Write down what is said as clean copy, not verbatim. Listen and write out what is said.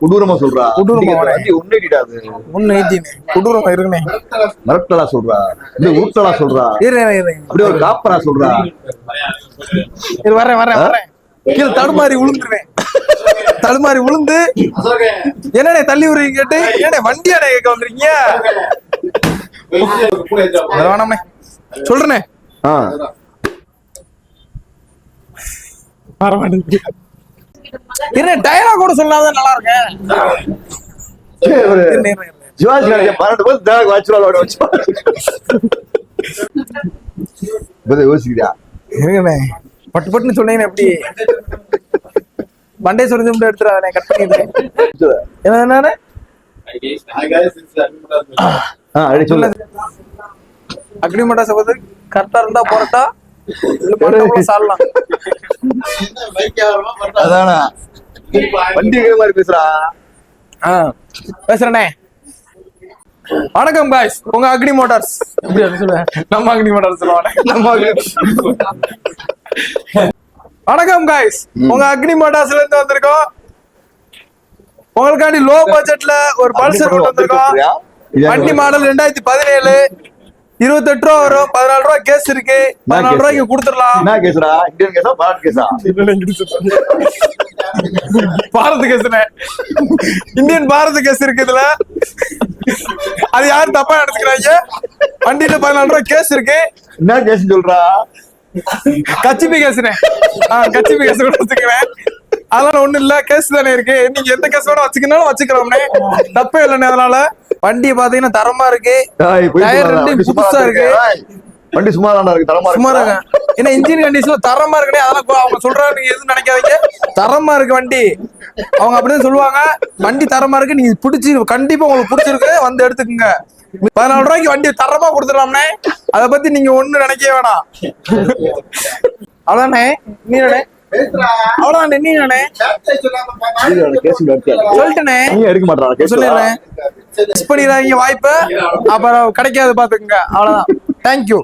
கொடூரமா சொல்றா. கொடூரமா இருக்குனே. மிரட்டலா சொல்றா. இது உருட்டலா சொல்றா. அப்படியே ஒரு காப்பரா சொல்றா. வரேன் கீழே தடுமாறி விழுந்துருவேன். தடுமாறி விழுந்து என்னடே தள்ளி விடுறீங்க கேட்டு ஏடே வண்டியாடே கேட்க வந்துருக்கீங்க. வேணாமே சொல்றேனே. என்ன டயலாக் கூட சொல்லாதான் நல்லா இருக்கேன். சிவாஜி யோசிக்கிறியா? பட்டு பட்டுன்னு சொன்னீங்கன்னா எப்படி மண்டே சொல்லி எடுத்துறானே கட் பண்ணிடுறேன். என்ன அக்னிமட்டா சபது கரெக்டா இருந்தா போறட்டா சாடலாம். அதானா வண்டி மாதிரி பேசுறா. பேசுறேனே. வணக்கம் காய்ஸ், உங்க அக்னி மோட்டார்ஸ். நம்ம அக்னி மோட்டார்ஸ் சொல்லுவாங்க. வணக்கம் காய்ஸ், உங்க அக்னி மோட்டார்ஸ்ல இருந்து வந்திருக்கோம். உங்களுக்காண்டி லோ பட்ஜெட்ல ஒரு பல்சர் கொண்டு வந்திருக்கோம். வண்டி மாடல் 2017, 28 ரூபா வரும். 14 ரூபா கேஸ் இருக்கு. 14 ரூபாய்க்கு கொடுத்துடலாம். என்ன கேஸ்ரா? இந்தியன் கேஸா பாரத் கேஸா? பாரத் கேஸ்னே. இந்தியன் பாரத் கேஸ் இருக்கு இதுல. அது யாரும் தப்பா எடுத்துக்கிறாங்க. வண்டியில 14 ரூபா கேஸ் இருக்கு. என்ன கேஸ் சொல்றா? கச்சிபி கேஸ்னே. கச்சிபி கேஸ் கூட வச்சுக்கிறேன். அதெல்லாம் ஒண்ணும் இல்ல, கேஸ் தானே இருக்கு. நீங்க எந்த கேஸ் வேணா வச்சுக்கனாலும் வச்சுக்கிறோம்னே, தப்பே இல்லைண்ணே. அதனால வண்டி பாத்தீங்கன்னா தரமா இருக்கு. டயர் 2 புதுசா இருக்கு. வண்டி சுமாரா இருக்கு. தரமா இருக்கு. ஏன்னா இன்ஜின் கண்டிஷன்ல தரமா இருக்குனே. அதெல்லாம் அவங்க சொல்றாங்க, நீங்க எதுவும் நினைக்காதீங்க. தரமா இருக்கு வண்டி. அவங்க அப்படியே சொல்லுவாங்க. வண்டி தரமா இருக்கு. நீங்க பிடிச்சி கண்டிப்பா உங்களுக்கு பிடிச்சிருக்கு வந்து எடுத்துக்கோங்க. 14 ரூபாய்க்கு வண்டி தரமா கொடுத்துடலாம்னே. அத பத்தி நீங்க ஒண்ணு நினைக்கவே வேணாம். அதானே நீனே அவ்வளவுதான். நீனே சொல்லிட்டேனே. எடுக்க மாட்டாங்க சொல்லிடுறேன். மிஸ் பண்ணிடுறாங்க வாய்ப்பை. அப்புறம் கிடைக்காது பாத்துக்கோங்க. அவ்வளவுதான். தேங்க்யூ.